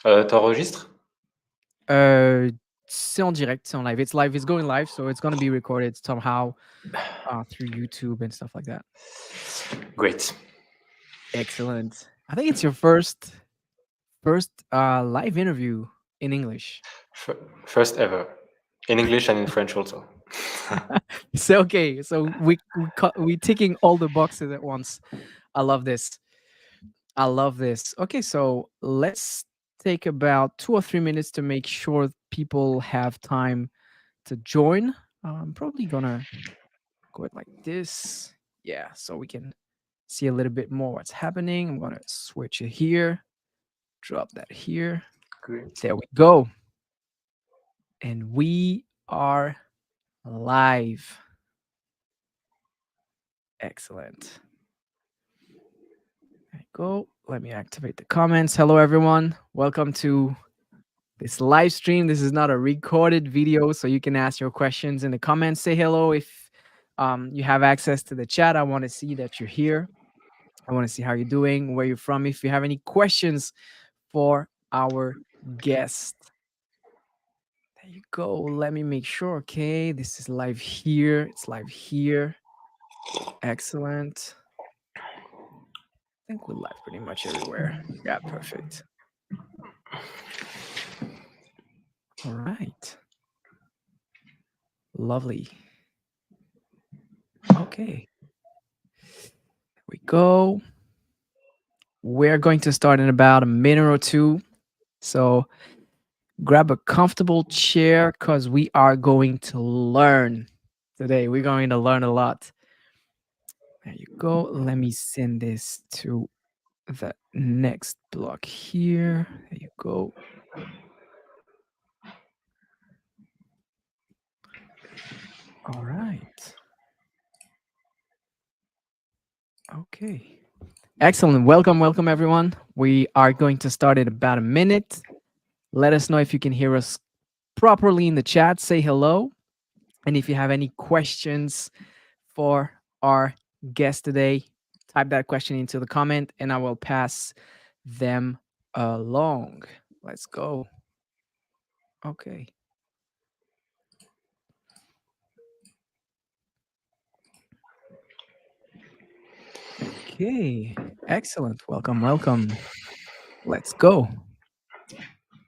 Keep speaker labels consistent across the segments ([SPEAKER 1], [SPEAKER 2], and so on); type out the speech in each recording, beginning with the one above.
[SPEAKER 1] T'enregistres?
[SPEAKER 2] Uh, c'est en direct, c'est en live. It's live. It's going live, so it's gonna be recorded somehow through YouTube and stuff like that.
[SPEAKER 1] Great.
[SPEAKER 2] Excellent. I think it's your first live interview in English.
[SPEAKER 1] F- First ever. In English and in French also.
[SPEAKER 2] So okay, so we ticking all the boxes at once. I love this. I love this. Okay, so let's take about 2 or 3 minutes to make sure people have time to join. I'm probably gonna go it like this. Yeah, so we can see a little bit more what's happening. I'm gonna switch it here, drop that here.
[SPEAKER 1] Great.
[SPEAKER 2] There we go. And we are live. Excellent. There you go. Let me activate the comments. Hello, everyone. Welcome to this live stream. This is not a recorded video, so you can ask your questions in the comments. Say hello if you have access to the chat. I want to see that you're here. I want to see how you're doing, where you're from. If you have any questions for our guest, there you go. Let me make sure. Okay, this is live here. It's live here. Excellent. I think we're live pretty much everywhere. Yeah, perfect. All right. Lovely. Okay. There we go. We're going to start in about a minute or two. So grab a comfortable chair because we are going to learn today. We're going to learn a lot. There you go. Let me send this to the next block here. There you go. All right. Okay. Excellent. Welcome, welcome, everyone. We are going to start in about a minute. Let us know if you can hear us properly in the chat. Say hello. And if you have any questions for our guest today, type that question into the comment and I will pass them along. Let's go. Okay. Okay. Excellent. Welcome, welcome. Let's go.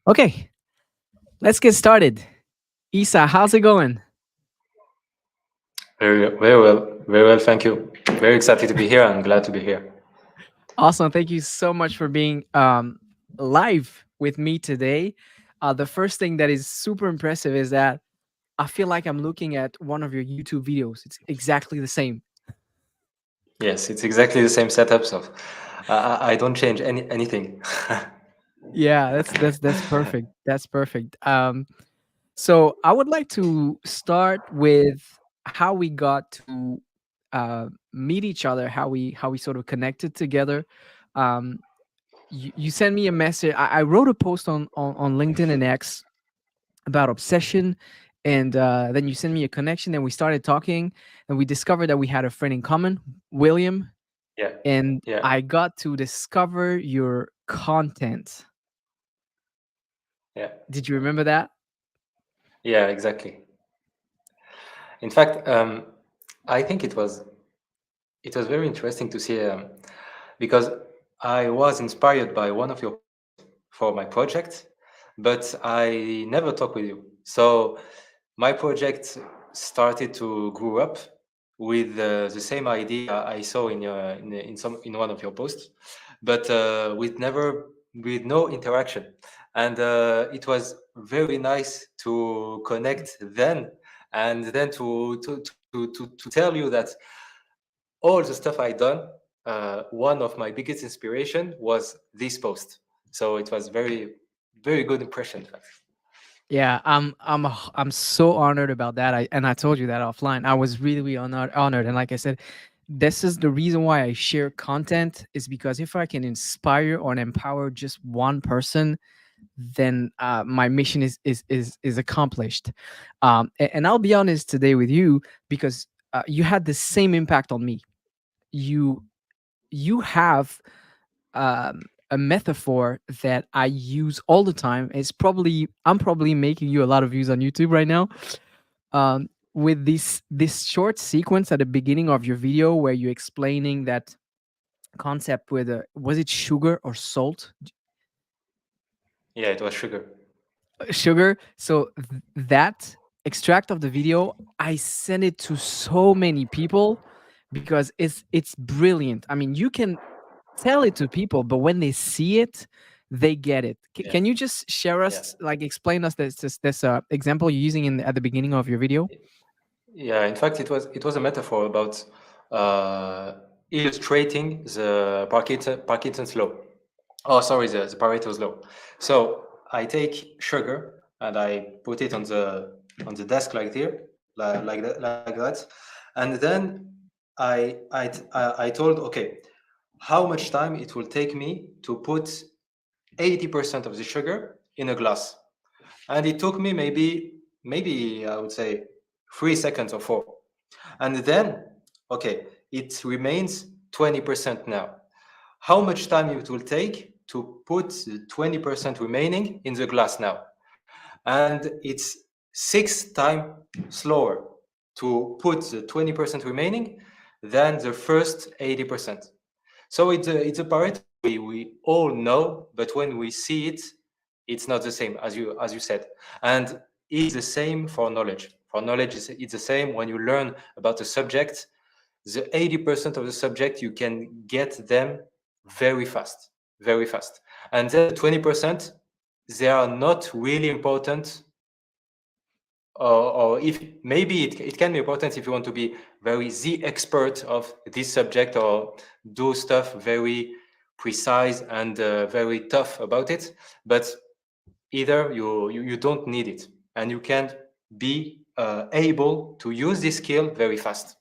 [SPEAKER 2] Okay. Let's get started. Issa, how's it going?
[SPEAKER 1] Very, very well. Very well, thank you. Very excited to be here and glad to be here.
[SPEAKER 2] Awesome. Thank you so much for being live with me today. The first thing that is super impressive is that I feel like I'm looking at one of your YouTube videos. It's exactly the same.
[SPEAKER 1] Yes, it's exactly the same setup, so I don't change anything.
[SPEAKER 2] Yeah, that's perfect. That's perfect. So I would like to start with how we got to meet each other, how we sort of connected together. Um, you sent me a message. I wrote a post on LinkedIn and X about obsession, and then you sent me a connection, and we started talking, and we discovered that we had a friend in common, William,
[SPEAKER 1] Yeah,
[SPEAKER 2] and
[SPEAKER 1] yeah,
[SPEAKER 2] I got to discover your content.
[SPEAKER 1] yeah,
[SPEAKER 2] Did you remember that?
[SPEAKER 1] yeah, exactly. In fact, I think it was very interesting to see because I was inspired by one of your posts for my project, but I never talked with you. So my project started to grow up with the same idea I saw in one of your posts, but with no interaction. And it was very nice to connect then, and then to tell you that all the stuff I done, one of my biggest inspiration was this post. So it was very good impression. In fact.
[SPEAKER 2] Yeah, I'm so honored about that. I told you that offline. I was really honored. And like I said, this is the reason why I share content is because if I can inspire or empower just one person, then my mission is accomplished. And I'll be honest today with you because you had the same impact on me. You you have a metaphor that I use all the time. It's probably I'm probably making you a lot of views on YouTube right now. With this short sequence at the beginning of your video where you're explaining that concept with was it sugar or salt?
[SPEAKER 1] Yeah, it was sugar.
[SPEAKER 2] Sugar. So that extract of the video, I sent it to so many people because it's brilliant. I mean, you can tell it to people, but when they see it, they get it.
[SPEAKER 1] Yeah,
[SPEAKER 2] Can you just share
[SPEAKER 1] yeah,
[SPEAKER 2] us, like, explain us this example you're using in at the beginning of your video?
[SPEAKER 1] yeah. In fact, it was a metaphor about uh, illustrating the Parkinson's law. Oh, sorry, the Pareto's law. So I take sugar and I put it on the desk like here, like that, and then I told, okay, how much time it will take me to put 80% of the sugar in a glass, and it took me maybe I would say 3 seconds or four, and then okay, it remains 20% now. How much time it will take to put the 20% remaining in the glass now? And it's 6 times slower to put the 20% remaining than the first 80%. So it's a Pareto we all know, but when we see it, it's not the same as you said. And it's the same for knowledge. For knowledge, it's the same when you learn about a subject. The 80% of the subject you can get them very fast, very fast. And then the 20%, they are not really important, or if maybe it can be important if you want to be very the expert of this subject or do stuff very precise and very tough about it, but either you don't need it, and you can be able to use this skill very fast.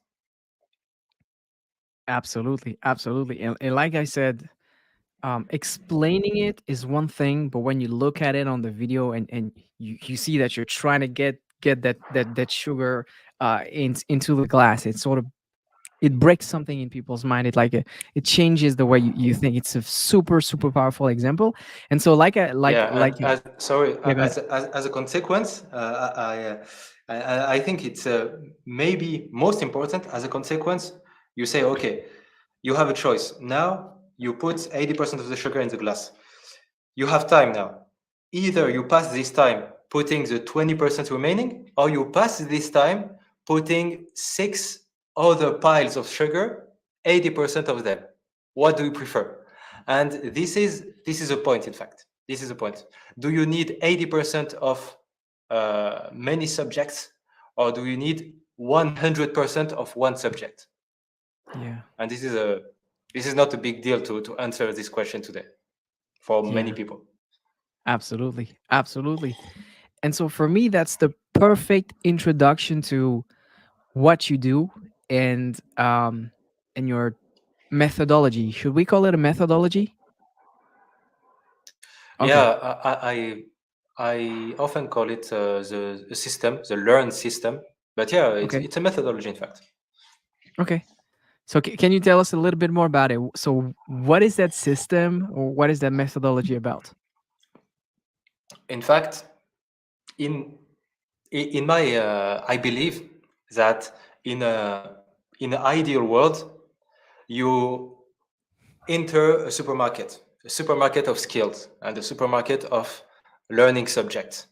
[SPEAKER 2] Absolutely, absolutely. And like I said, explaining it is one thing, but when you look at it on the video and you see that you're trying to get that sugar into the glass, it sort of it breaks something in people's mind. It changes the way you think. It's a super powerful example. And so like I
[SPEAKER 1] Yeah, and as sorry,
[SPEAKER 2] yeah, go ahead.
[SPEAKER 1] as a consequence, I think it's maybe most important. As a consequence, you say, okay, you have a choice. Now you put 80% of the sugar in the glass. You have time now. Either you pass this time putting the 20% remaining, or you pass this time putting six other piles of sugar, 80% of them. What do you prefer? And this is a point, in fact. This is a point. Do you need 80% of many subjects, or do you need 100% of one subject?
[SPEAKER 2] Yeah,
[SPEAKER 1] And this is not a big deal to answer this question today for many
[SPEAKER 2] yeah,
[SPEAKER 1] people.
[SPEAKER 2] absolutely, absolutely. And so for me, that's the perfect introduction to what you do and your methodology. Should we call it a methodology?
[SPEAKER 1] Yeah,
[SPEAKER 2] Okay,
[SPEAKER 1] I often call it the system, the learn system. But yeah,
[SPEAKER 2] okay,
[SPEAKER 1] it's a methodology, in fact.
[SPEAKER 2] okay. So can you tell us a little bit more about it? So what is that system or what is that methodology about?
[SPEAKER 1] In fact, in in my I believe that in in an ideal world, you enter a supermarket of skills and a supermarket of learning subjects,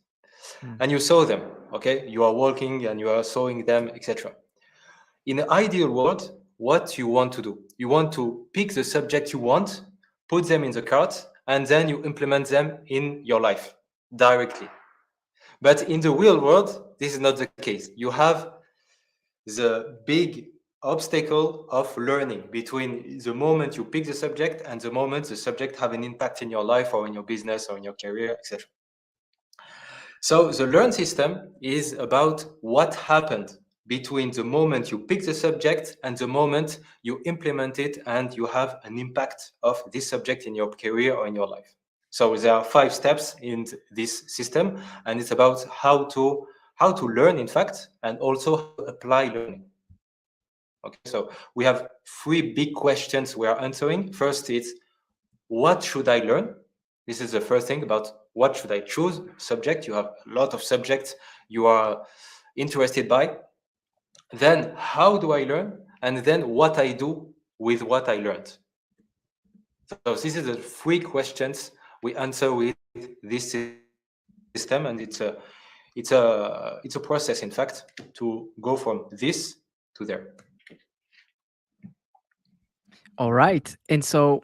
[SPEAKER 2] Hmm.
[SPEAKER 1] and you saw them. Okay, you are walking and you are sewing them, etc. In an ideal world, what you want to do? You want to pick the subject you want, put them in the cart, and then you implement them in your life directly. But in the real world, this is not the case. You have the big obstacle of learning between the moment you pick the subject and the moment the subject have an impact in your life or in your business or in your career, etc. So the learn system is about what happened between the moment you pick the subject and the moment you implement it and you have an impact of this subject in your career or in your life. So there are 5 steps in this system, and it's about how to learn, in fact, and also how to apply learning. Okay, so we have 3 big questions we are answering. First, it's what should I learn? This is the first thing about what should I choose subject. You have a lot of subjects you are interested by. Then how do I learn? And then what I do with what I learned. So this is the three questions we answer with this system, and it's a process, in fact, to go from this to there.
[SPEAKER 2] All right. And so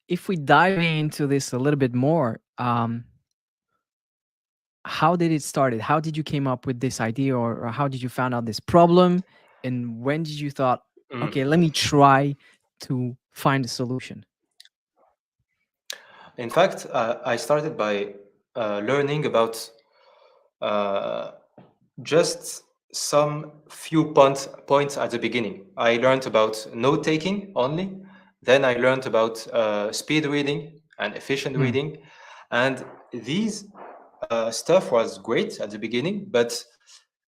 [SPEAKER 2] if we dive into this a little bit more, how did it started? How did you came up with this idea, or how did you found out this problem? And when did you thought, okay, let
[SPEAKER 1] Mhm.
[SPEAKER 2] me try to find a solution?
[SPEAKER 1] In fact, I started by learning about uh, just some few points at the beginning. I learned about note taking only. Then I learned about speed reading and efficient
[SPEAKER 2] Hmm.
[SPEAKER 1] reading. And these stuff was great at the beginning, but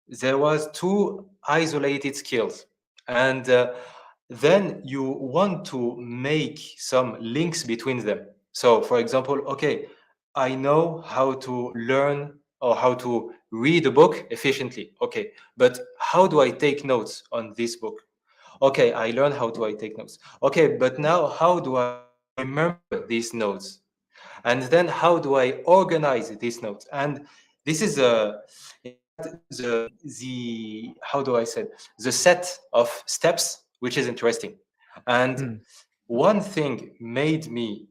[SPEAKER 1] there was two isolated skills. And then you want to make some links between them. So, for example, okay, I know how to learn or how to read a book efficiently. Okay, but how do I take notes on this book? Okay, I learned how do I take notes. Okay, but now how do I remember these notes? And then how do I organize these notes? And this is in fact the how do I say, the set of steps which is interesting. And
[SPEAKER 2] Hmm.
[SPEAKER 1] one thing made me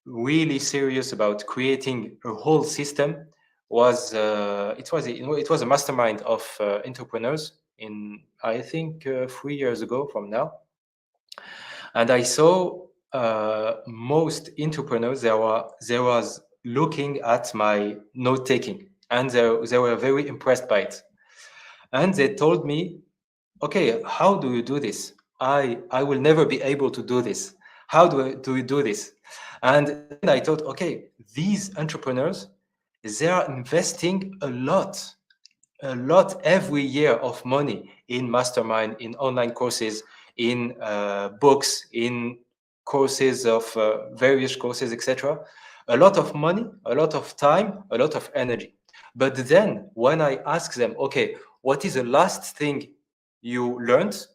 [SPEAKER 1] really serious about creating a whole system was it was a mastermind of entrepreneurs in, I think, 3 years ago from now. And I saw most entrepreneurs they was looking at my note taking, and they were very impressed by it. And they told me, okay, how do you do this? I will never be able to do this. How do you do this? And then I thought, okay, these entrepreneurs, they are investing a lot every year of money in mastermind, in online courses, in books, in courses of various courses, etc. A lot of money, a lot of time, a lot of energy. But then when I ask them, okay, what is the last thing you learned?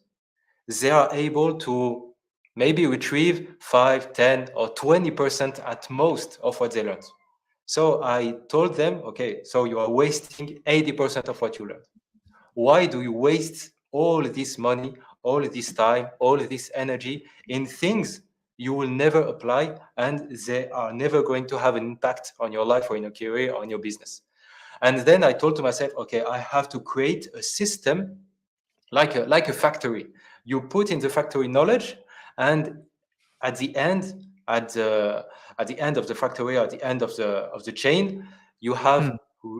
[SPEAKER 1] They are able to maybe retrieve 5, 10, or 20% at most of what they learned. So I told them, okay, so you are wasting 80% of what you learned. Why do you waste all this money, all this time, all this energy in things you will never apply, and they are never going to have an impact on your life or in your career or in your business? And then I told to myself, okay, I have to create a system like a factory. You put in the factory knowledge, and at the end, at the end of the factory, at the end of the chain, you have
[SPEAKER 2] Hmm.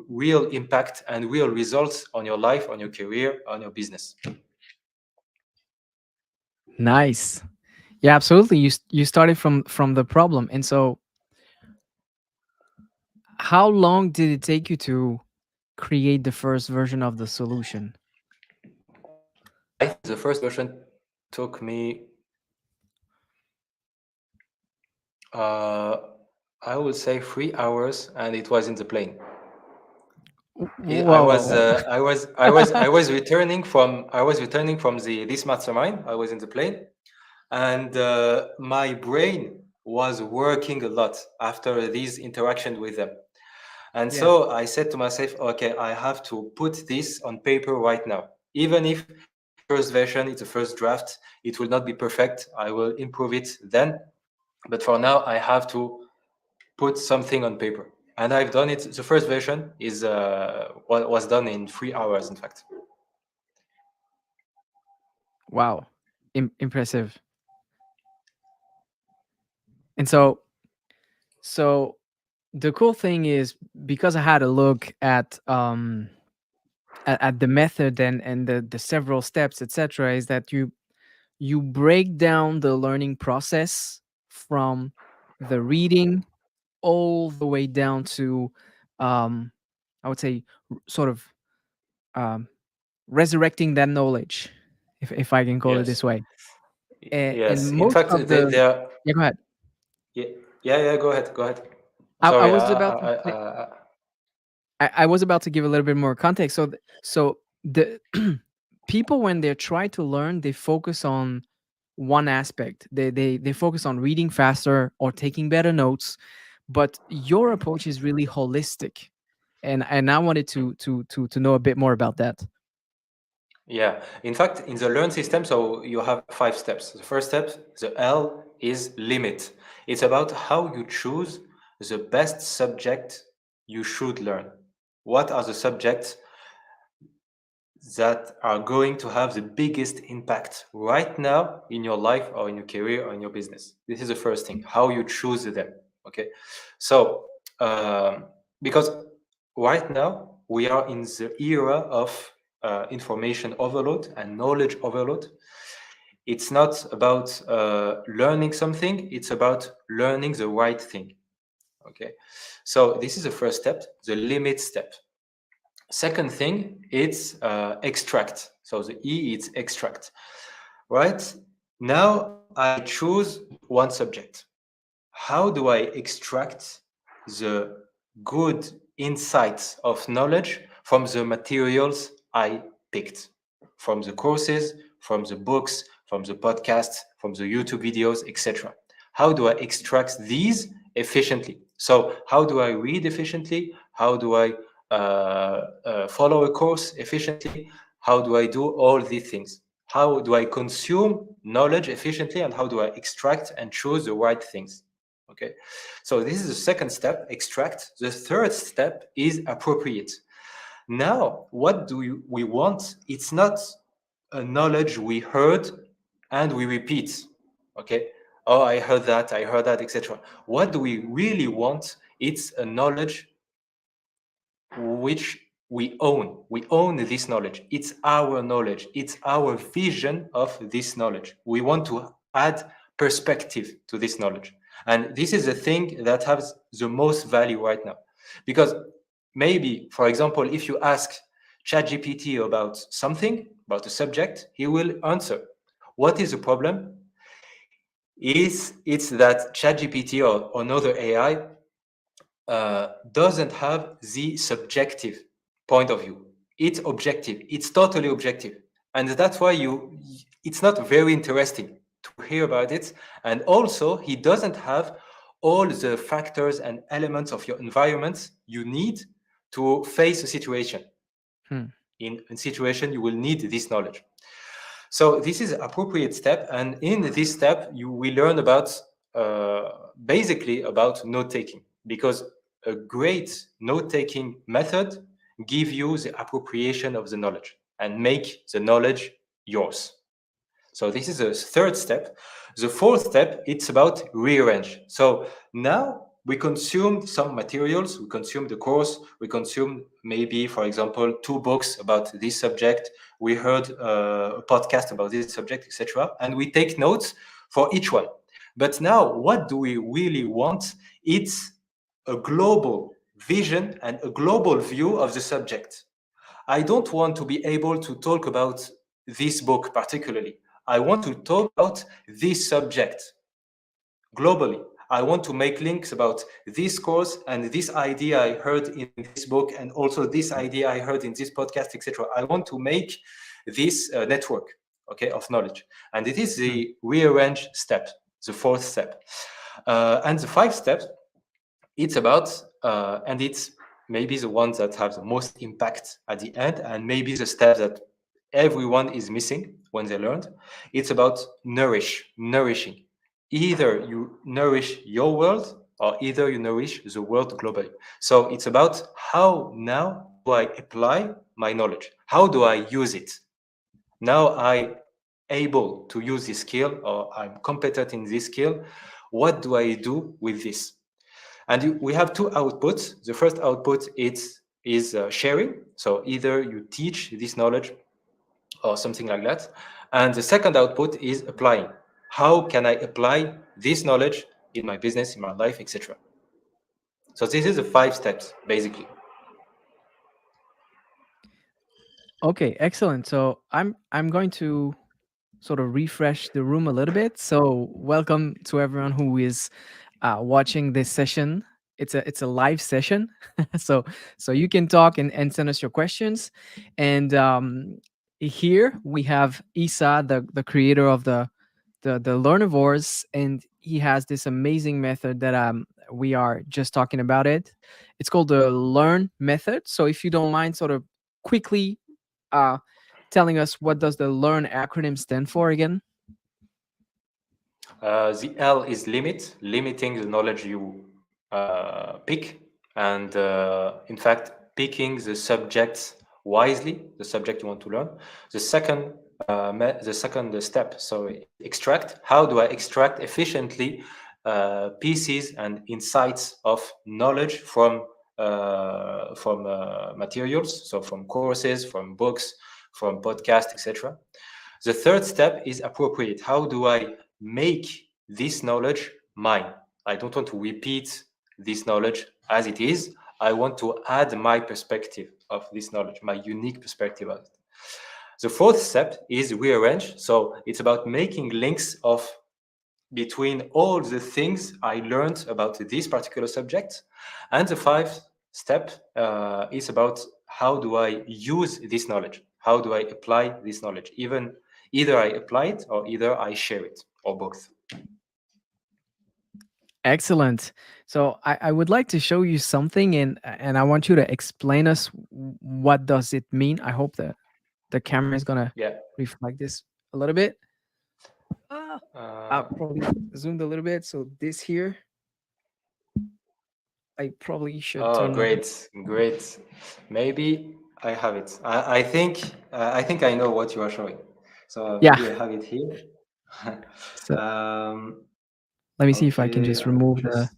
[SPEAKER 1] real impact and real results on your life, on your career, on your business.
[SPEAKER 2] Nice. Yeah, absolutely. You started from the problem, and so how long did it take you to create the first version of the solution?
[SPEAKER 1] I think the first version took me, uh, I would say 3 hours, and it was in the plane.
[SPEAKER 2] Whoa, whoa, whoa.
[SPEAKER 1] I was returning from the this mastermind. I was in the plane, and my brain was working a lot after these interactions with them. And
[SPEAKER 2] Yeah.
[SPEAKER 1] so I said to myself, okay, I have to put this on paper right now. Even if it's a first version, it's a first draft, it will not be perfect. I will improve it then. But for now, I have to put something on paper. And I've done it. The first version is was done in 3 hours, in fact.
[SPEAKER 2] Wow. Impressive. And so the cool thing is, because I had a look at the method and the several steps, etc., is that you break down the learning process from the reading all the way down to, um I would say, sort of, um resurrecting that knowledge, if I can call it
[SPEAKER 1] Yes.
[SPEAKER 2] this way. And
[SPEAKER 1] Yes. In
[SPEAKER 2] most
[SPEAKER 1] fact,
[SPEAKER 2] of the,
[SPEAKER 1] they are
[SPEAKER 2] yeah, go ahead.
[SPEAKER 1] Yeah, yeah. Go ahead. Go ahead.
[SPEAKER 2] I
[SPEAKER 1] Sorry.
[SPEAKER 2] was about to say, I was about to give a little bit more context. So the people, when they try to learn, they focus on one aspect. They focus on reading faster or taking better notes, but your approach is really holistic, and I wanted to know a bit more about that.
[SPEAKER 1] Yeah. In fact, in the learn system, so you have 5 steps. The first step, the L, is limit. It's about how you choose the best subject you should learn. What are the subjects that are going to have the biggest impact right now in your life or in your career or in your business? This is the first thing, how you choose them. Okay. So, because right now we are in the era of information overload and knowledge overload. It's not about learning something, it's about learning the right thing. Okay. So, this is the first step, the limit step. Second thing, it's extract. So the E, it's extract. Right? Now I choose one subject. How do I extract the good insights of knowledge from the materials I picked? From the courses, from the books, from the podcasts, from the YouTube videos, etc. How do I extract these efficiently? So, how do I read efficiently? How do I follow a course efficiently? How do I do all these things? How do I consume knowledge efficiently, and how do I extract and choose the right things? Okay, so this is the second step, extract. The third step is appropriate. Now, what do we want? It's not a knowledge we heard and we repeat. Okay, oh, I heard that, etc. What do we really want? It's a knowledge which we own. We own this knowledge. It's our knowledge. It's our vision of this knowledge. We want to add perspective to this knowledge. And this is the thing that has the most value right now. Because maybe, for example, if you ask ChatGPT about something, about a subject, he will answer. What is the problem? Is it's that ChatGPT or another AI doesn't have the subjective point of view. It's objective. It's totally objective, and that's why you. It's not very interesting to hear about it. And also, he doesn't have all the factors and elements of your environment you need to face a situation.
[SPEAKER 2] Hmm.
[SPEAKER 1] In a situation, you will need this knowledge. So this is an appropriate step, and in this step, you will learn about basically about note taking, because a great note taking method give you the appropriation of the knowledge and make the knowledge yours. So this is the third step. The fourth step, it's about rearrange. So now we consume some materials, we consume the course, we consume maybe, for example, 2 books about this subject, we heard a podcast about this subject, etc. And we take notes for each one. But now, what do we really want? It's a global vision and a global view of the subject. I don't want to be able to talk about this book particularly. I want to talk about this subject globally. I want to make links about this course and this idea I heard in this book, and also this idea I heard in this podcast, etc. I want to make this network, okay, of knowledge. And it is
[SPEAKER 2] Hmm.
[SPEAKER 1] the rearrange step, the fourth step. And the 5 steps, it's about and it's maybe the ones that have the most impact at the end, and maybe the step that everyone is missing when they learned. It's about nourishing. Either you nourish your world, or either you nourish the world globally. So it's about how now do I apply my knowledge, how do I use it. Now I able to use this skill, or I'm competent in this skill. What do I do with this? And we have 2 outputs. The first output is sharing. So either you teach this knowledge or something like that. And the second output is applying. How can I apply this knowledge in my business, in my life, etc. So this is the 5 steps, basically.
[SPEAKER 2] Okay, excellent. So I'm going to sort of refresh the room a little bit. So welcome to everyone who is watching this session. It's a live session, so you can talk and send us your questions. And here we have Isa, the creator of the Learnivores, and he has this amazing method that we are just talking about it. It's called the Learn method. So if you don't mind, sort of quickly uh, telling us what does the Learn acronym stand for again?
[SPEAKER 1] The L is limit, limiting the knowledge you pick, and in fact, picking the subjects wisely, the subject you want to learn. The second, the second step, so is extract. How do I extract efficiently pieces and insights of knowledge from materials, so from courses, from books, from podcasts, etc. The third step is appropriate. How do I make this knowledge mine? I don't want to repeat this knowledge as it is. I want to add my perspective of this knowledge, my unique perspective of it. The fourth step is rearrange. So it's about making links of between all the things I learned about this particular subject. And the fifth step is about how do I use this knowledge? How do I apply this knowledge? Either I apply it or either I share it or both.
[SPEAKER 2] Excellent. So I would like to show you something, and I want you to explain us what does it mean. I hope that the camera is gonna
[SPEAKER 1] Yeah.
[SPEAKER 2] reflect this a little bit. Ah, I
[SPEAKER 1] Uh,
[SPEAKER 2] probably zoomed a little bit. So this here, I probably should
[SPEAKER 1] oh,
[SPEAKER 2] turn my.
[SPEAKER 1] great, great. Maybe I have it. I think I know what you are showing. So
[SPEAKER 2] Yeah.
[SPEAKER 1] maybe I have it here.
[SPEAKER 2] So
[SPEAKER 1] um,
[SPEAKER 2] let me see if I can
[SPEAKER 1] okay,
[SPEAKER 2] just
[SPEAKER 1] I'm
[SPEAKER 2] remove the.
[SPEAKER 1] just.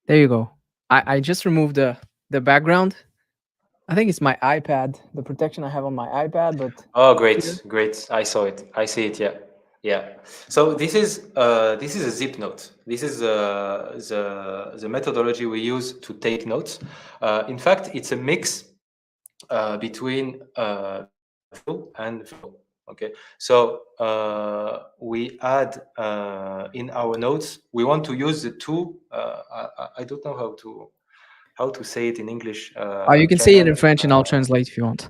[SPEAKER 2] There you go. I just removed the background. I think it's my iPad, the protection I have on my iPad, but
[SPEAKER 1] Oh,
[SPEAKER 2] here.
[SPEAKER 1] great, great. I saw it. I see it. Yeah, yeah. So this is a zip note. This is the methodology we use to take notes. In fact, it's a mix between visual and verbal. Okay, so we add in our notes. We want to use the two. I don't know how to say it in English.
[SPEAKER 2] You can say it in
[SPEAKER 1] Canal.
[SPEAKER 2] French, and I'll translate if you want.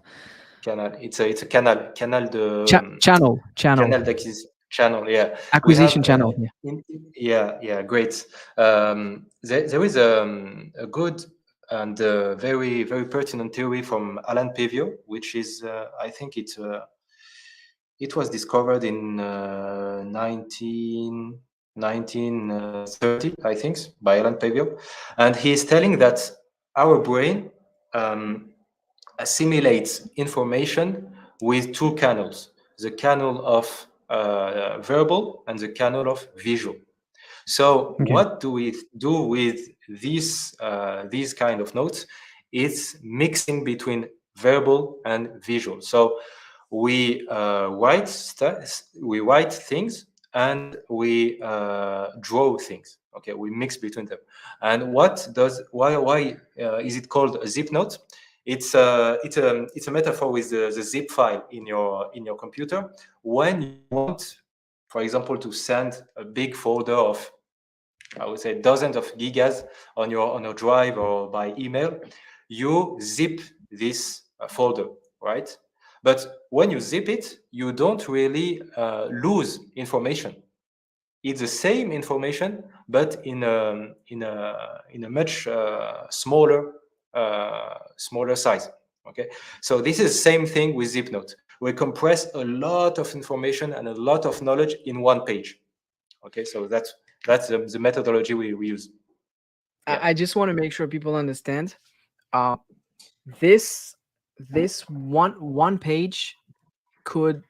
[SPEAKER 1] Canal. It's a canal de
[SPEAKER 2] Channel
[SPEAKER 1] canal d'acquisition channel. Yeah, we have
[SPEAKER 2] acquisition channel. Yeah.
[SPEAKER 1] yeah, yeah, great. There is a good and very pertinent theory from Alan Pavio, which is I think it was discovered in 1930, I think, by Alan Pavio, and he is telling that our brain assimilates information with two canals, the canal of verbal and the canal of visual. So
[SPEAKER 2] Okay.
[SPEAKER 1] what do we do with these kind of notes? It's mixing between verbal and visual. So we we write things and we draw things. Okay, we mix between them. And what does why is it called a zip note? It's a metaphor with the zip file in your computer. When you want, for example, to send a big folder of, I would say, dozens of gigas on your drive or by email, you zip this folder, right? But when you zip it, you don't really lose information. It's the same information, but in a much smaller size. Okay, so this is the same thing with ZipNote. We compress a lot of information and a lot of knowledge in one page. Okay, so that's the methodology we use. Yeah,
[SPEAKER 2] I just want to make sure people understand. Uh, this this one page could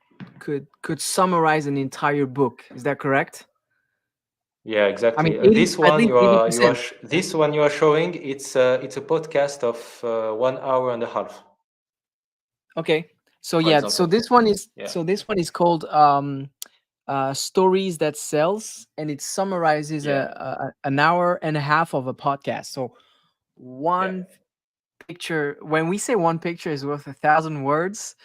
[SPEAKER 2] could summarize an entire book. Is that correct?
[SPEAKER 1] yeah,
[SPEAKER 2] I mean,
[SPEAKER 1] exactly.
[SPEAKER 2] 80, at least 80%.
[SPEAKER 1] This one you are showing. It's a podcast of 1 hour and a half,
[SPEAKER 2] Okay. So
[SPEAKER 1] for
[SPEAKER 2] yeah, so
[SPEAKER 1] example. Yeah,
[SPEAKER 2] this one is called stories that sells, and it summarizes
[SPEAKER 1] yeah,
[SPEAKER 2] an hour and a half of a podcast. So
[SPEAKER 1] yeah.
[SPEAKER 2] one picture, when we say one picture is worth 1,000 words,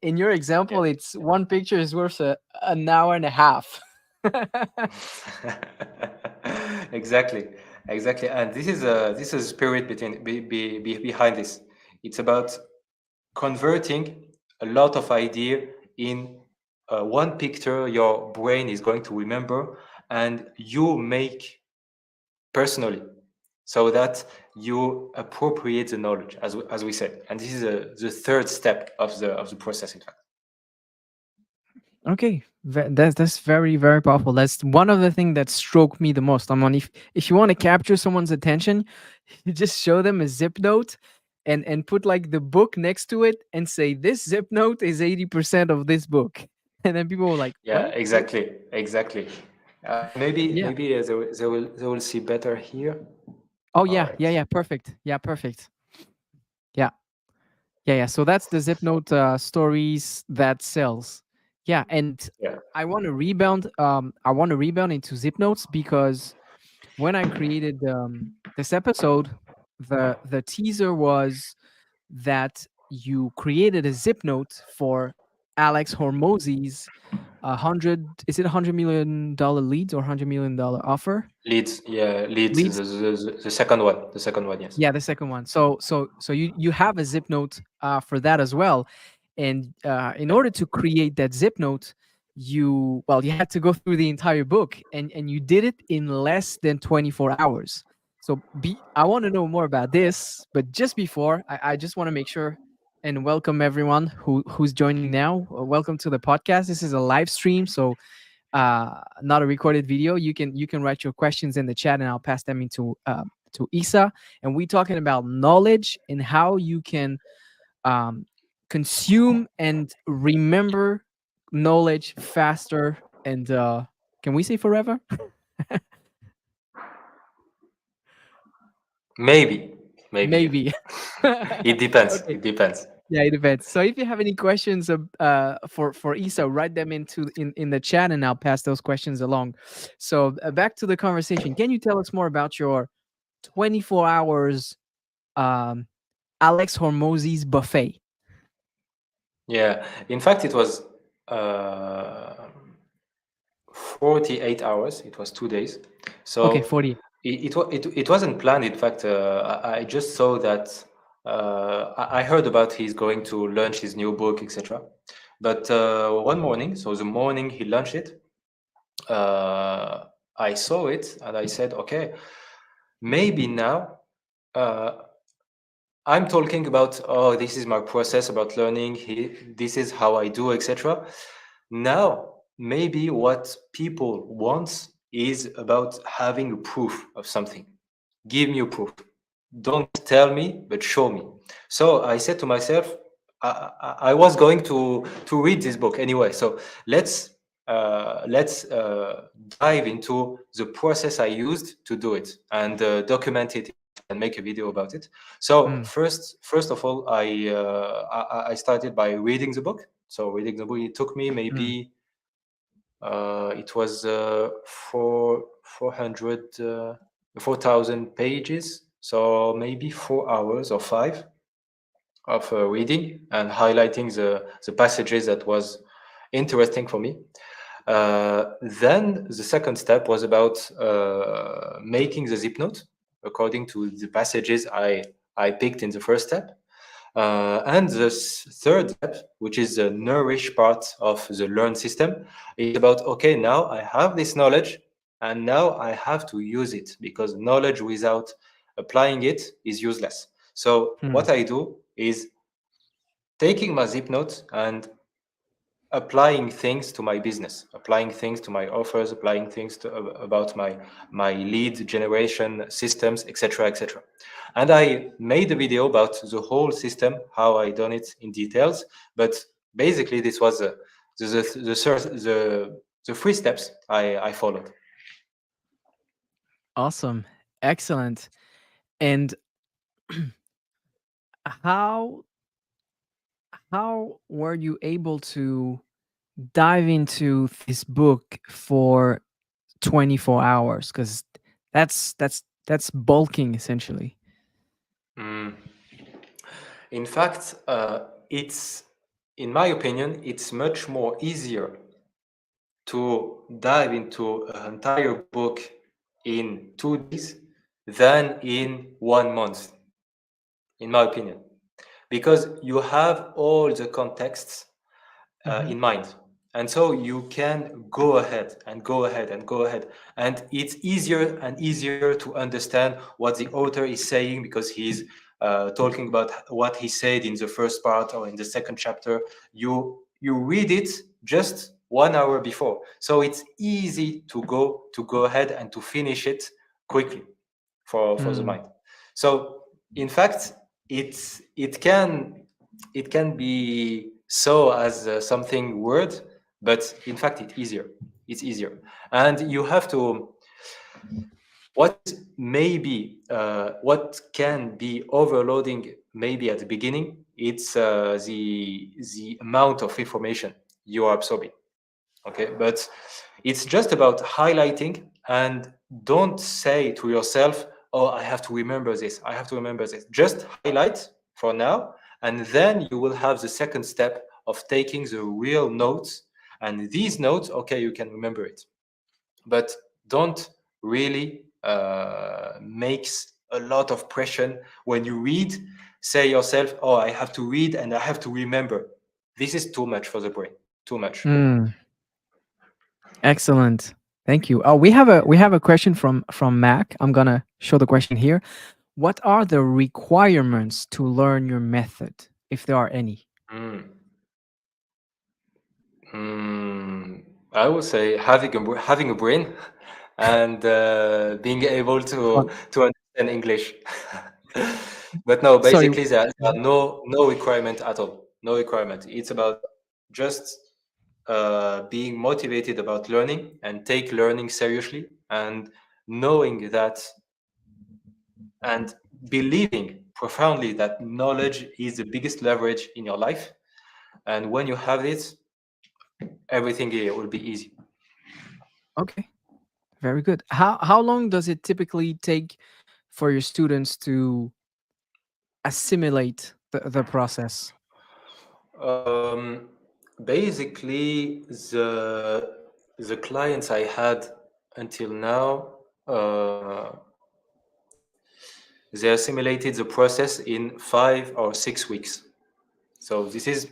[SPEAKER 2] in your
[SPEAKER 1] Yeah.
[SPEAKER 2] example, it's one picture is worth an hour and a half.
[SPEAKER 1] Exactly, exactly. And this is spirit behind this. It's about converting a lot of idea in one picture your brain is going to remember, and you make personally, so that you appropriate the knowledge, as we said. And this is the third step of the process, in fact.
[SPEAKER 2] Okay, that's very powerful. That's one of the things that struck me the most. I'm on if you want to capture someone's attention, you just show them a zip note, and put like the book next to it, and say this zip note is 80% of this book, and then people were like,
[SPEAKER 1] Yeah,
[SPEAKER 2] what? What?
[SPEAKER 1] exactly. Maybe
[SPEAKER 2] Yeah.
[SPEAKER 1] they will see better here.
[SPEAKER 2] Oh
[SPEAKER 1] All
[SPEAKER 2] yeah, yeah,
[SPEAKER 1] right.
[SPEAKER 2] yeah. Perfect. Yeah, perfect. Yeah, yeah, yeah. So that's the zip note stories that sells. Yeah, and
[SPEAKER 1] Yeah.
[SPEAKER 2] I want to rebound. I want to rebound into zip notes because when I created this episode, the teaser was that you created a zip note for Alex Hormozzi's 100, is it $100 million leads or $100 million offer?
[SPEAKER 1] Leads. Yeah, leads.
[SPEAKER 2] Leads.
[SPEAKER 1] The second one. The second one. Yes.
[SPEAKER 2] Yeah, the second one. So you have a zip note for that as well, and in order to create that zip note, you had to go through the entire book, and you did it in less than 24 hours. So I want to know more about this, but just before, I just want to make sure and welcome everyone who's joining now. Welcome to the podcast. This is a live stream, so not a recorded video. You can write your questions in the chat, and I'll pass them into to Issa. And we're talking about knowledge and how you can um, consume and remember knowledge faster. And can we say forever?
[SPEAKER 1] Maybe. Maybe. Yeah.
[SPEAKER 2] Maybe.
[SPEAKER 1] It depends.
[SPEAKER 2] Okay.
[SPEAKER 1] It depends.
[SPEAKER 2] Yeah, it depends. So if you have any questions for Isa, write them in the chat, and I'll pass those questions along. So back to the conversation. Can you tell us more about your 24 hours um, Alex Hormozzi's buffet?
[SPEAKER 1] Yeah. In fact, it was uh, 48 hours. It was 2 days.
[SPEAKER 2] Okay,
[SPEAKER 1] So
[SPEAKER 2] 40.
[SPEAKER 1] it wasn't planned. In fact, I just saw that I heard about he's going to launch his new book, etc. But one morning, so the morning he launched it, uh, I saw it and I said, okay, maybe now uh, I'm talking about, oh, this is my process about learning. This is how I do, etc. Now, maybe what people want is about having a proof of something. Give me a proof. Don't tell me, but show me. So I said to myself, I was going to read this book anyway. So let's let's dive into the process I used to do it and document it and make a video about it. So
[SPEAKER 2] Mm,
[SPEAKER 1] first of all, I started by reading the book. So reading the book, it took me
[SPEAKER 2] mm,
[SPEAKER 1] maybe it was four 400 4,000 pages, so maybe 4 hours or five of reading and highlighting the passages that was interesting for me. Then the second step was about making the zip note according to the passages I picked in the first step. And the third step, which is the nourish part of the learn system, is about, okay, now I have this knowledge and now I have to use it, because knowledge without applying it is useless. So
[SPEAKER 2] mm.
[SPEAKER 1] what I do is taking my zip notes and applying things to my business, applying things to my offers, applying things about my lead generation systems, etc., etc. And I made a video about the whole system, how I done it in details. But basically, this was the three steps I followed.
[SPEAKER 2] Awesome. Excellent. And how how were you able to dive into this book for 24 hours? Because that's bulking essentially.
[SPEAKER 1] Mm. In fact, it's in my opinion, it's much more easier to dive into an entire book in 2 days than in 1 month, in my opinion, because you have all the contexts
[SPEAKER 2] Hmm.
[SPEAKER 1] in mind. And so you can go ahead and go ahead and go ahead. And it's easier and easier to understand what the author is saying because he's talking about what he said in the first part or in the second chapter. You read it just 1 hour before. So it's easy to go ahead and to finish it quickly for the
[SPEAKER 2] Mm.
[SPEAKER 1] mind. So in fact, it can be so as something word, but in fact it's easier, and you have to, what is maybe what can be overloading maybe at the beginning, it's the amount of information you are absorbing. Okay, but it's just about highlighting, and don't say to yourself, oh, I have to remember this, I have to remember this. Just highlight for now, and then you will have the second step of taking the real notes. And these notes, okay, you can remember it, but don't really makes a lot of pressure when you read. Say yourself, oh, I have to read and I have to remember. This is too much for the brain, too much.
[SPEAKER 2] Mm. Excellent. Thank you. Oh, we have a question from Mac. I'm gonna show the question here. What are the requirements to learn your method, if there are any?
[SPEAKER 1] Mm. I would say having a brain and being able to
[SPEAKER 2] Fun.
[SPEAKER 1] to understand English. But no,
[SPEAKER 2] Sorry.
[SPEAKER 1] basically there are no requirement at all. No requirement. It's about just being motivated about learning and take learning seriously, and knowing that, and believing profoundly that knowledge is the biggest leverage in your life. And when you have it, everything here will be easy.
[SPEAKER 2] Okay. Very good. How long does it typically take for your students to assimilate the process?
[SPEAKER 1] Um, Basically, the clients I had until now, uh, they assimilated the process in 5 or 6 weeks. So this is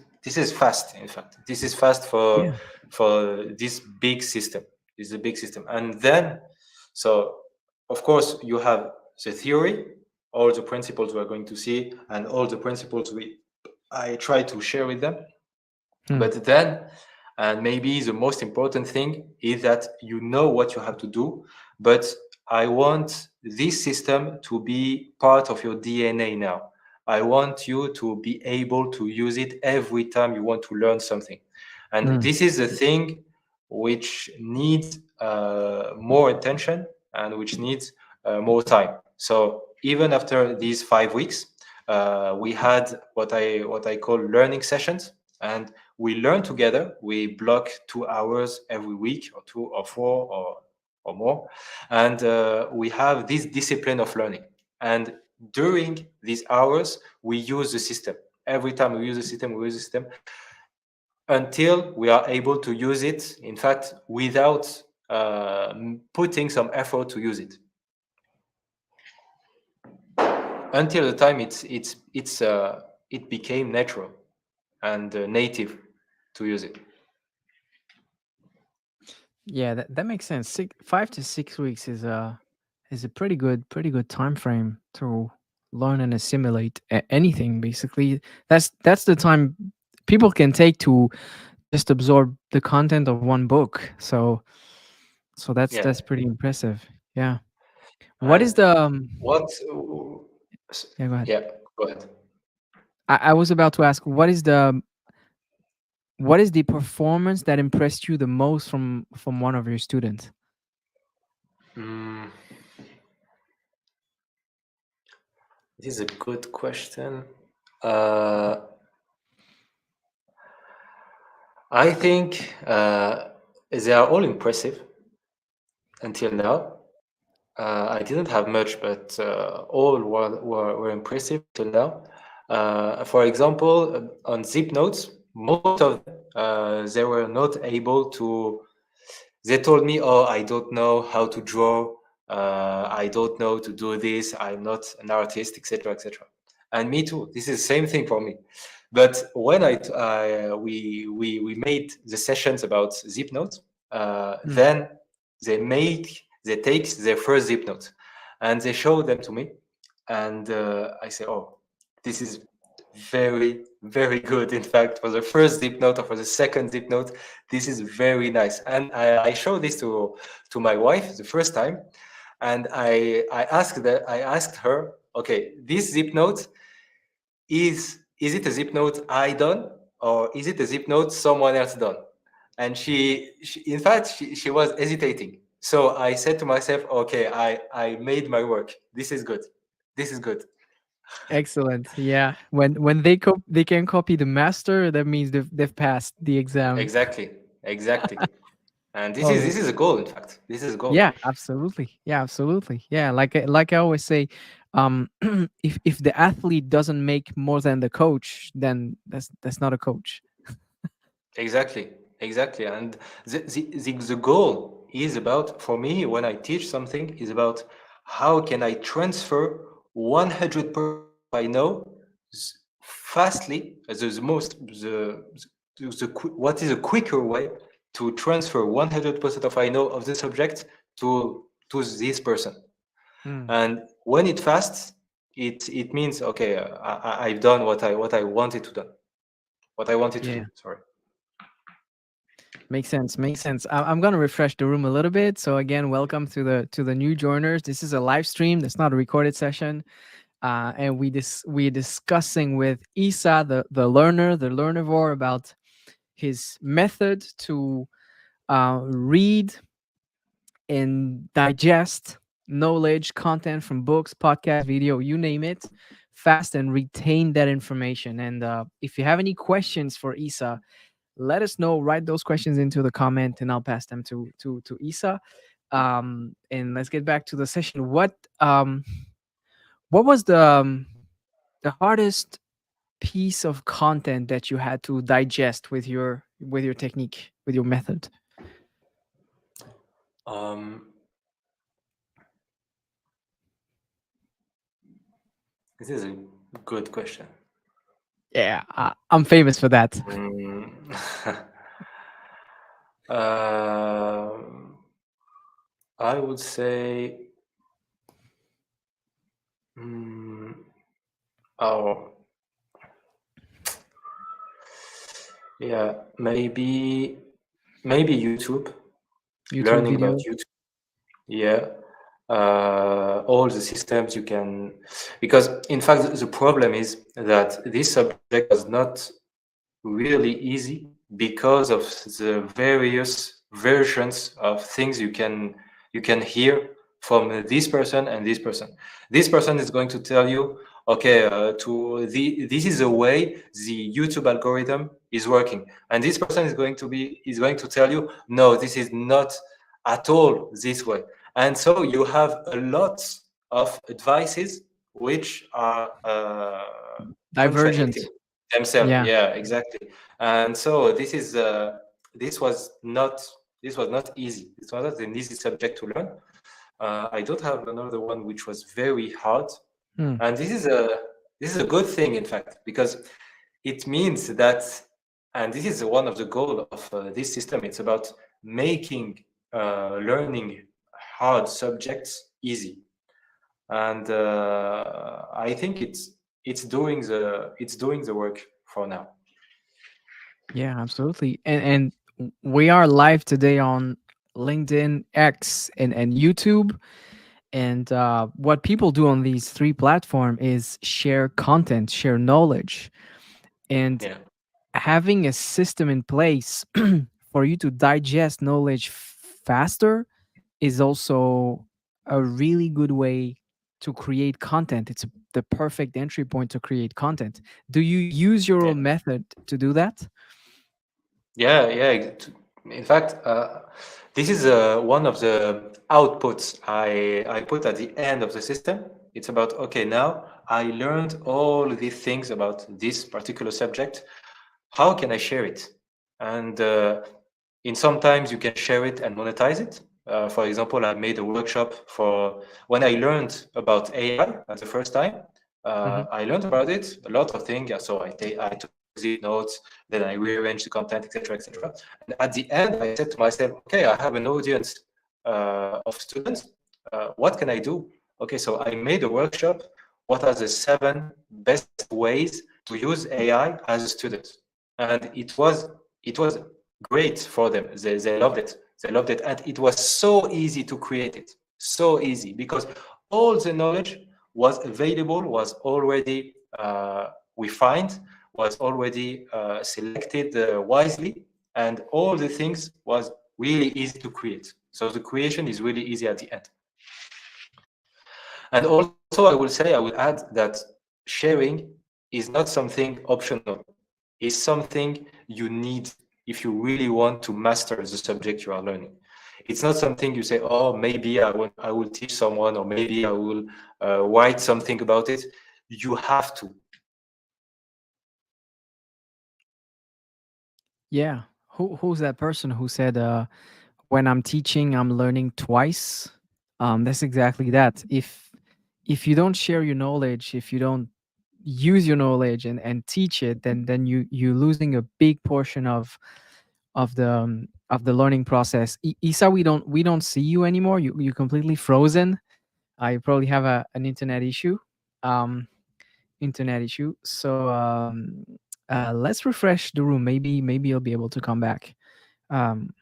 [SPEAKER 1] fast. In fact, this is fast
[SPEAKER 2] Yeah.
[SPEAKER 1] for this big system. This is a big system, and then, so of course you have the theory, all the principles we are going to see, and all the principles we I try to share with them.
[SPEAKER 2] Hmm.
[SPEAKER 1] But then, and maybe the most important thing is that you know what you have to do. But I want this system to be part of your DNA now. I want you to be able to use it every time you want to learn something. And
[SPEAKER 2] Hmm.
[SPEAKER 1] this is the thing which needs more attention, and which needs more time. So even after these 5 weeks, we had what I call learning sessions, and we learn together. We block 2 hours every week, or two or four or more, and we have this discipline of learning. And during these hours, we use the system. Every time we use the system, we use the system until we are able to use it. In fact, without putting some effort to use it, until the time it became natural and native to use it.
[SPEAKER 2] Yeah, that makes sense. 5 to 6 weeks is a pretty good time frame to learn and assimilate anything. Basically, that's the time people can take to just absorb the content of one book. So
[SPEAKER 1] Yeah.
[SPEAKER 2] that's pretty impressive. Yeah. What is
[SPEAKER 1] And
[SPEAKER 2] the
[SPEAKER 1] what?
[SPEAKER 2] yeah? Go ahead.
[SPEAKER 1] Yeah, go ahead.
[SPEAKER 2] I was about to ask what is the performance that impressed you the most from one of your students?
[SPEAKER 1] Mm, this is a good question. Uh, I think they are all impressive until now. I didn't have much, but all were impressive till now. For example, on Zip Notes, most of them, they were not able to. They told me, "Oh, I don't know how to draw. I don't know to do this. I'm not an artist, etc., etc. And me too. This is the same thing for me. But when we made the sessions about zip notes,
[SPEAKER 2] Mm.
[SPEAKER 1] then they take their first zip note, and they show them to me, and I say, oh, this is very good. In fact, for the first zip note or for the second zip note, this is very nice. And I show this to my wife the first time, and I asked her, okay, this zip note is it a zip note I done, or is it a zip note someone else done? And she in fact she was hesitating. So I said to myself, okay, I made my work. This is good. This is good.
[SPEAKER 2] Excellent. Yeah. When they can copy the master, that means they've passed the exam.
[SPEAKER 1] Exactly. Exactly. And
[SPEAKER 2] Oh,
[SPEAKER 1] this is a goal, in fact. This is a goal.
[SPEAKER 2] yeah, absolutely. Yeah, absolutely. Yeah, like I always say, if the athlete doesn't make more than the coach, then that's not a coach.
[SPEAKER 1] Exactly, exactly. And the goal is about, for me, when I teach something, is about how can I transfer 100% of I know fastly, what is a quicker way to transfer 100% of I know of the subject to this person.
[SPEAKER 2] Mm,
[SPEAKER 1] And when it fasts, it means, okay, I've done what I wanted to do. What I wanted to
[SPEAKER 2] yeah,
[SPEAKER 1] do, sorry.
[SPEAKER 2] makes sense. Makes sense. I'm gonna refresh the room a little bit. So again, welcome to the new joiners. This is a live stream. That's not a recorded session. And we're discussing with Issa, the learner, the learnivore, about his method to read and digest knowledge, content from books, podcast, video, you name it, fast and retain that information. And if you have any questions for Isa, let us know. Write those questions into the comment, and I'll pass them to Isa. And let's get back to the session. What was the hardest piece of content that you had to digest with your technique, with your method?
[SPEAKER 1] Um, this is a good question.
[SPEAKER 2] Yeah, I'm famous for that.
[SPEAKER 1] Mm. Um, I would say, mm, oh, yeah, maybe YouTube,
[SPEAKER 2] YouTube
[SPEAKER 1] learning about
[SPEAKER 2] videos.
[SPEAKER 1] YouTube. Yeah, all the systems you can, because in fact the problem is that this subject was not really easy because of the various versions of things you can hear from this person and this person. This person is going to tell you, okay, this is the way the YouTube algorithm is working, and this person is going to tell you, no, this is not at all this way. And so you have a lot of advices which are
[SPEAKER 2] Divergent.
[SPEAKER 1] contradicting themselves.
[SPEAKER 2] Yeah.
[SPEAKER 1] Yeah, exactly. And so this was not this was not easy. It was not an easy subject to learn. I don't have another one which was very hard,
[SPEAKER 2] Hmm.
[SPEAKER 1] and this is a good thing, in fact, because it means that, and this is one of the goal of this system. It's about making learning hard subjects easy, and I think it's doing the work for now.
[SPEAKER 2] Yeah, absolutely. And we are live today on LinkedIn, X, and YouTube. And what people do on these three platforms is share content, share knowledge, and
[SPEAKER 1] Yeah,
[SPEAKER 2] having a system in place for you to digest knowledge faster is also a really good way to create content. It's the perfect entry point to create content. Do you use your
[SPEAKER 1] yeah,
[SPEAKER 2] own method to do that?
[SPEAKER 1] yeah, yeah. In fact, this is one of the outputs I put at the end of the system. It's about, okay, now I learned all these things about this particular subject. How can I share it? And in sometimes you can share it and monetize it. For example, I made a workshop for when I learned about AI at the first time.
[SPEAKER 2] Hmm.
[SPEAKER 1] I learned about it a lot of things. Yeah, so I took these notes, then I rearranged the content, etc., etc. And at the end, I said to myself, okay, I have an audience of students. What can I do? Okay, so I made a workshop. What are the 7 best ways to use AI as a student? And it was great for them. They loved it. They loved it, and it was so easy to create it. So easy because all the knowledge was available, was already refined, was already selected wisely, and all the things was really easy to create. So the creation is really easy at the end. And also, I will say, I will add that sharing is not something optional. It's something you need if you really want to master the subject you are learning. It's not something you say, oh, maybe I will teach someone, or maybe I will write something about it. You have to.
[SPEAKER 2] Yeah. Who's that person who said, "When I'm teaching, I'm learning twice"? That's exactly that. If you don't share your knowledge, if you don't use your knowledge and teach it, then you're losing a big portion of the learning process. Isa, we don't see you anymore. You're completely frozen. You probably have an um internet issue. So let's refresh the room. Maybe you'll be able to come back. Um,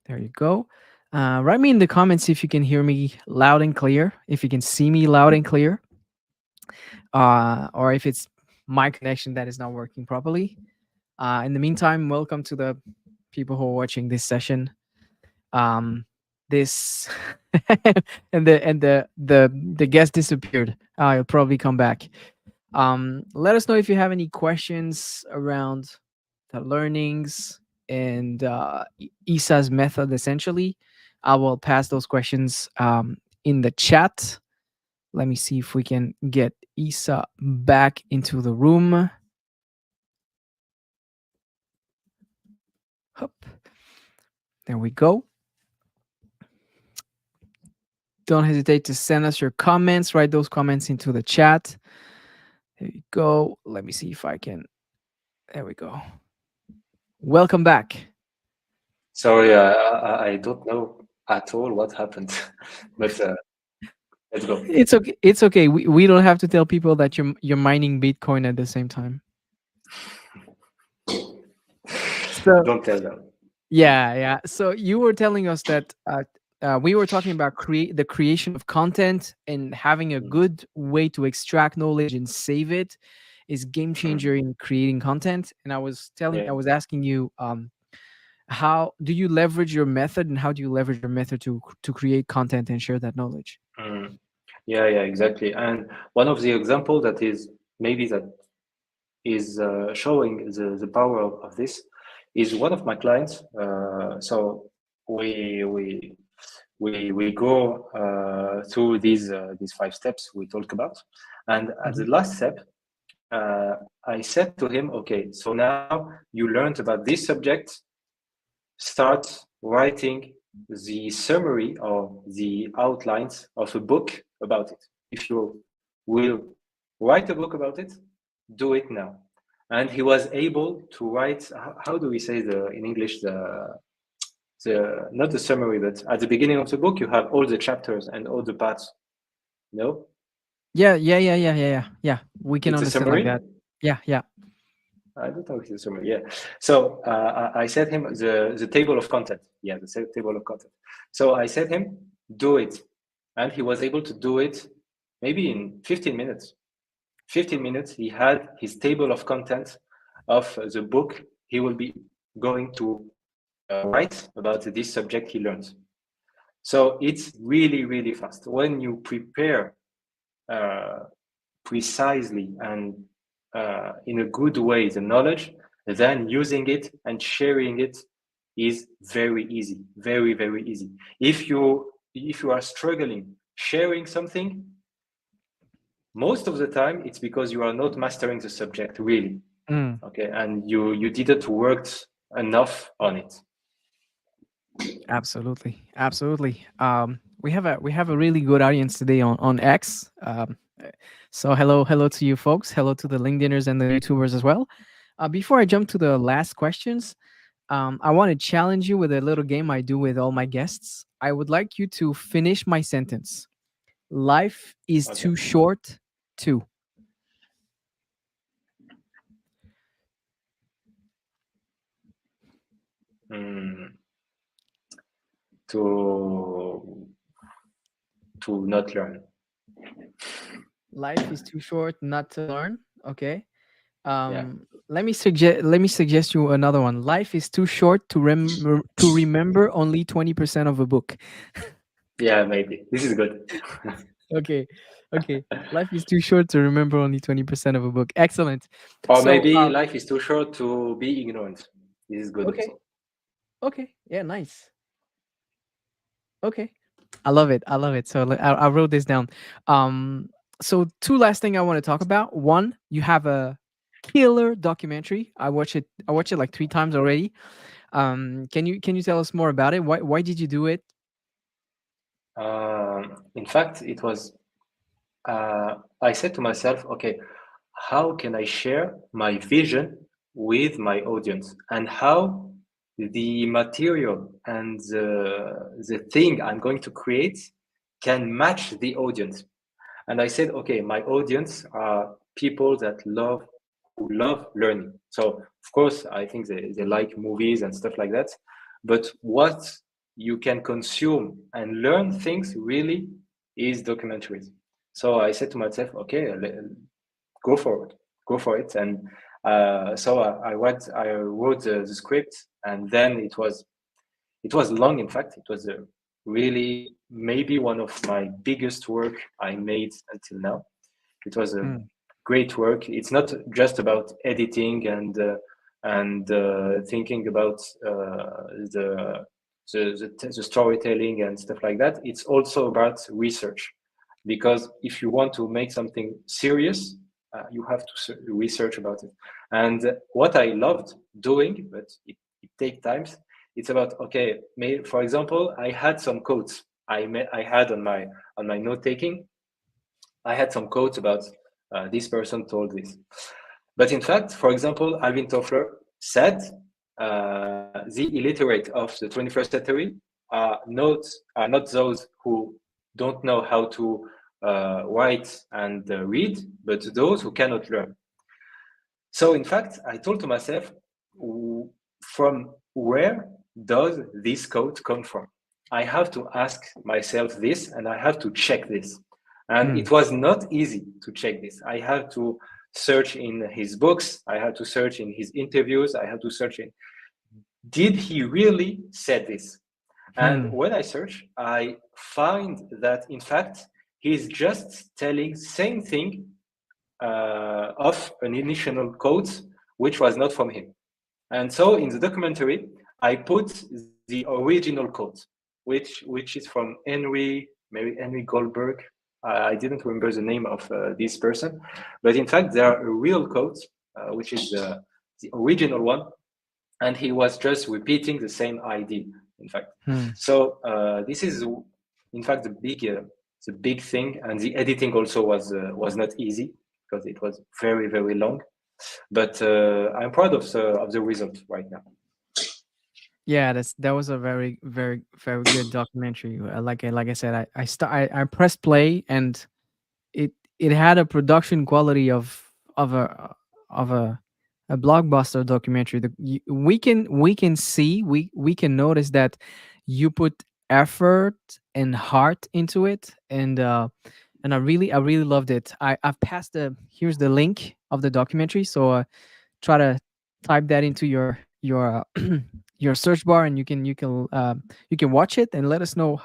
[SPEAKER 2] there you go. Write me in the comments if you can hear me loud and clear, if you can see me loud and clear, or if it's my connection that is not working properly. In the meantime, welcome to the people who are watching this session. This and the guest disappeared. He'll probably come back. Let us know if you have any questions around the learnings and Isa's method. Essentially, I will pass those questions in the chat. Let me see if we can get Isa back into the room. Hup. There we go. Don't hesitate to send us your comments. Write those comments into the chat. There you go. Let me see if I can. There we go. Welcome back.
[SPEAKER 1] Sorry, I don't know at all what happened, but let's go.
[SPEAKER 2] It's okay. It's okay. We don't have to tell people that you're mining Bitcoin at the same time. So
[SPEAKER 1] Don't tell them.
[SPEAKER 2] yeah, yeah. So you were telling us that we were talking about the creation of content and having a
[SPEAKER 1] Mm,
[SPEAKER 2] good way to extract knowledge and save it is game changer
[SPEAKER 1] mm,
[SPEAKER 2] in creating content. And I
[SPEAKER 1] yeah.
[SPEAKER 2] was asking you, how do you leverage your method, and how do you leverage your method to create content and share that knowledge?
[SPEAKER 1] Mm. Yeah, yeah, exactly. And one of the example that is maybe that is showing the power of this is one of my clients. So we we we go through these 5 steps we talk about, and at
[SPEAKER 2] Mhm.
[SPEAKER 1] the last step, I said to him, okay, so now you learned about this subject. Start writing the summary or the outlines of a book about it. If you will write a book about it, do it now. And he was able to write. How do we say in English the not the summary, but at the beginning of the book you have all the chapters and all the parts. No,
[SPEAKER 2] Yeah, yeah, yeah, yeah, yeah, yeah. Yeah, we can
[SPEAKER 1] it's a
[SPEAKER 2] understand like
[SPEAKER 1] summary.
[SPEAKER 2] that. Yeah, yeah.
[SPEAKER 1] I don't know if it's a summary. Yeah. So I said him the table of content. Yeah, the table of content. So I said him do it, and he was able to do it maybe in 15 minutes. 15 minutes. He had his table of content of the book he will be going to write about this subject he learns. So it's really really fast when you prepare uh, precisely and in a good way the knowledge, then using it and sharing it is very easy, very very easy. If you are struggling sharing something, most of the time it's because you are not mastering the subject really.
[SPEAKER 2] Mm.
[SPEAKER 1] Okay, and you didn't work enough on it.
[SPEAKER 2] Absolutely, absolutely. We have a really good audience today on X. So hello to you folks. Hello to the LinkedIners and the YouTubers as well. Before I jump to the last questions, I want to challenge you with a little game I do with all my guests. I would like you to finish my sentence. Life is
[SPEAKER 1] Okay.
[SPEAKER 2] too short to.
[SPEAKER 1] Mm, to not learn.
[SPEAKER 2] Life is too short not to learn. Okay.
[SPEAKER 1] Yeah.
[SPEAKER 2] Let me suggest you another one. Life is too short to remember only 20% of a book.
[SPEAKER 1] Yeah, maybe. This is good.
[SPEAKER 2] Okay. Okay. Life is too short to remember only 20% of a book. Excellent.
[SPEAKER 1] Or
[SPEAKER 2] So,
[SPEAKER 1] maybe life is too short to be ignorant. This is good
[SPEAKER 2] okay.
[SPEAKER 1] also.
[SPEAKER 2] Okay. Yeah, nice. Okay. I love it. I love it. So I wrote this down. Um, so two last thing I want to talk about. One, you have a killer documentary. I watch it. I watched it like 3 times already. Can you tell us more about it? Why did you do it?
[SPEAKER 1] In fact, it was, I said to myself, okay, how can I share my vision with my audience and how the material and the thing I'm going to create can match the audience. And I said, okay, my audience are people that who love learning. So of course, I think they like movies and stuff like that. But what you can consume and learn things really is documentaries. So I said to myself, okay, go for it, go for it. And so I wrote the script, and then it was long. In fact, it was a really maybe one of my biggest work I made until now. It was a
[SPEAKER 2] Hmm.
[SPEAKER 1] great work. It's not just about editing and thinking about the storytelling and stuff like that. It's also about research, because if you want to make something serious, you have to research about it. And what I loved doing, but it takes times. It's about, okay, for example, I had some quotes I had on my note taking. I had some quotes about this person told this. But in fact, for example, Alvin Toffler said the illiterate of the 21st century are not those who don't know how to write and read, but those who cannot learn. So in fact, I told to myself, from where does this code come from? I have to ask myself this, and I have to check this. And
[SPEAKER 2] Hmm.
[SPEAKER 1] it was not easy to check this. I had to search in his books. I had to search in his interviews. I had to search in, did he really said this? And
[SPEAKER 2] Hmm.
[SPEAKER 1] when I search, I find that in fact, he's just telling same thing of an initial code which was not from him. And so in the documentary, I put the original code, which is from maybe Henry Goldberg. I didn't remember the name of this person, but in fact, there are a real code, which is the original one, and he was just repeating the same ID. In fact,
[SPEAKER 2] Hmm.
[SPEAKER 1] so this is, in fact, the big thing, and the editing also was not easy because it was very long. But I'm proud of the result right now.
[SPEAKER 2] Yeah, that was a very good documentary. Like I said, I pressed play and it had a production quality of a blockbuster documentary. We can see we can notice that you put effort and heart into it, and I really loved it. I've passed the here's the link of the documentary, so try to type that into your your search bar, and you can watch it and let us know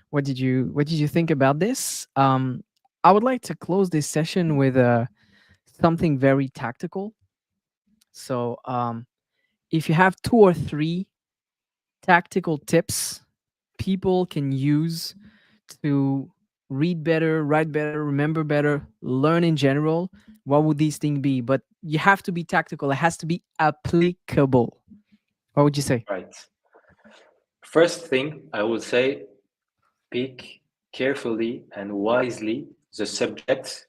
[SPEAKER 2] what did you think about this. I would like to close this session with something very tactical. So if you have two or three tactical tips people can use to read better, write better, remember better, learn in general, what would these things be? But you have to be tactical. It has to be applicable. What would you say?
[SPEAKER 1] Right. First thing I would say, pick carefully and wisely the subjects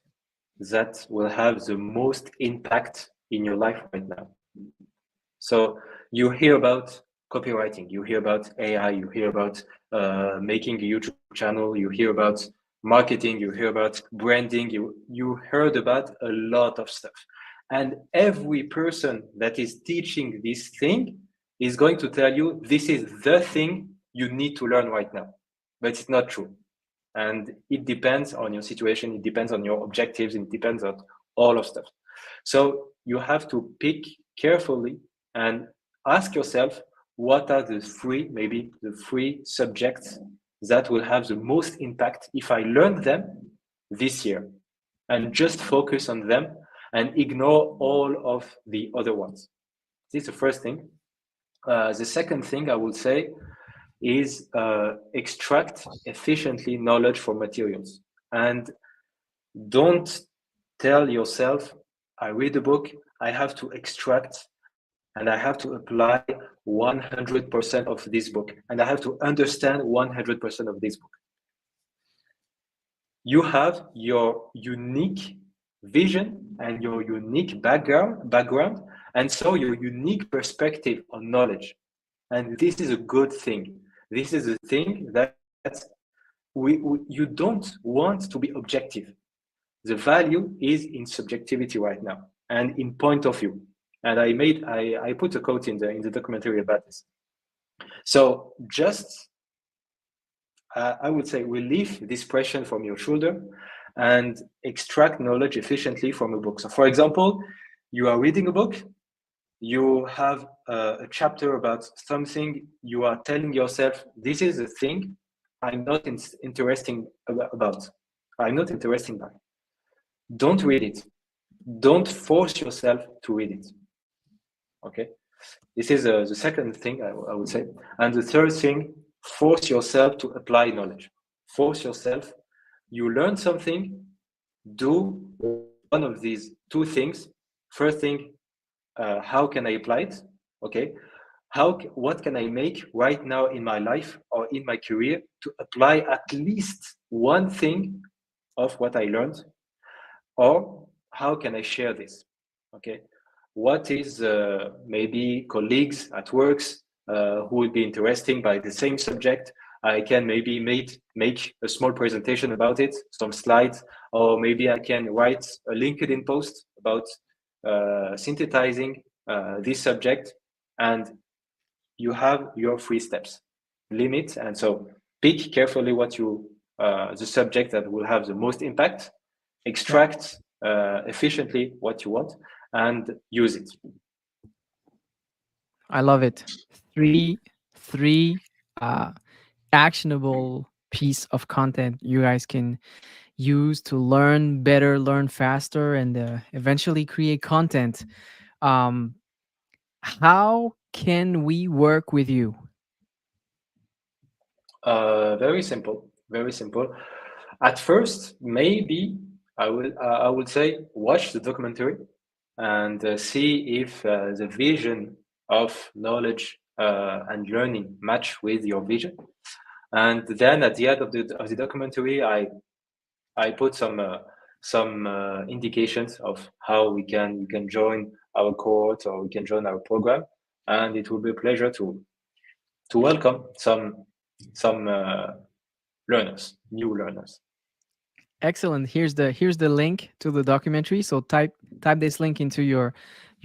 [SPEAKER 1] that will have the most impact in your life right now. So you hear about copywriting, you hear about AI, you hear about making a YouTube channel, you hear about marketing, you hear about branding, you heard about a lot of stuff. And every person that is teaching this thing is going to tell you this is the thing you need to learn right now. But it's not true. And it depends on your situation, it depends on your objectives, it depends on all of stuff. So you have to pick carefully and ask yourself, what are the three, maybe the three subjects that will have the most impact if I learn them this year, and just focus on them and ignore all of the other ones. This is the first thing. The second thing I would say is extract efficiently knowledge from materials. And don't tell yourself, I read a book, I have to extract and I have to apply 100% of this book, and I have to understand 100% of this book. You have your unique vision and your unique background, and so your unique perspective on knowledge. And this is a good thing. This is a thing that you don't want to be objective. The value is in subjectivity right now and in point of view. And I put a quote in the documentary about this. So just I would say relieve this pressure from your shoulder and extract knowledge efficiently from a book. So for example, you are reading a book, you have a chapter about something, you are telling yourself, this is a thing I'm not interesting about. I'm not interested by. Don't read it. Don't force yourself to read it. Okay, this is the second thing I would say. And the third thing, force yourself to apply knowledge. Force yourself. You learn something, do one of these two things. First thing, how can I apply it? Okay, what can I make right now in my life or in my career to apply at least one thing of what I learned, or how can I share this? Okay, what is maybe colleagues at works who would be interesting by the same subject? I can maybe make a small presentation about it, some slides, or maybe I can write a LinkedIn post about synthesizing this subject, and you have your 3 steps. Limit, and so pick carefully what the subject that will have the most impact,
[SPEAKER 2] Yeah,
[SPEAKER 1] extract efficiently what you want, and use it.
[SPEAKER 2] I love it. Three uh, actionable piece of content you guys can use to learn better, learn faster, and eventually create content. Um, how can we work with you?
[SPEAKER 1] Very simple, very simple. At first, maybe I would say watch the documentary and see if the vision of knowledge and learning match with your vision. And then at the end of the documentary, I put some indications of how we can join our cohort or we can join our program, and it will be a pleasure to welcome some learners, new learners.
[SPEAKER 2] Excellent. Here's the link to the documentary. So type this link into your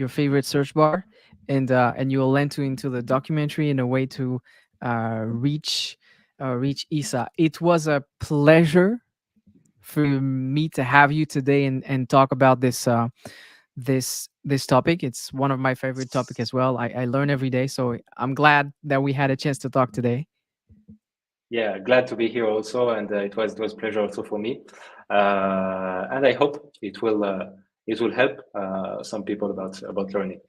[SPEAKER 2] favorite search bar, and you will land to into the documentary in a way to reach Isa. It was a pleasure for me to have you today and talk about this topic. It's one of my favorite topic as well. I learn every day, so I'm glad that we had a chance to talk today.
[SPEAKER 1] Yeah, glad to be here also, and it was pleasure also for me, and I hope it will help some people about learning.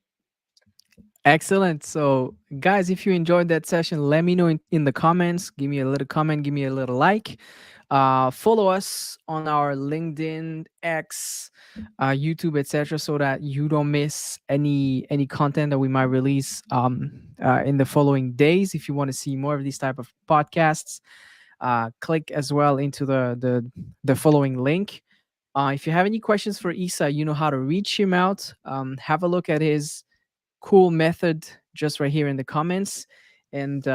[SPEAKER 2] Excellent. So, guys, if you enjoyed that session, let me know in the comments. Give me a little comment, give me a little like. Follow us on our LinkedIn, X, YouTube, etc., so that you don't miss any content that we might release in the following days. If you want to see more of these type of podcasts, click as well into the following link. If you have any questions for Issa, you know how to reach him out. Have a look at his cool method just right here in the comments. And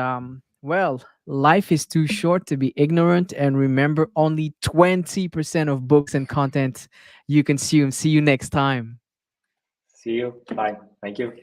[SPEAKER 2] well, life is too short to be ignorant. And remember, only 20% of books and content you consume. See you next time.
[SPEAKER 1] See you. Bye. Thank you.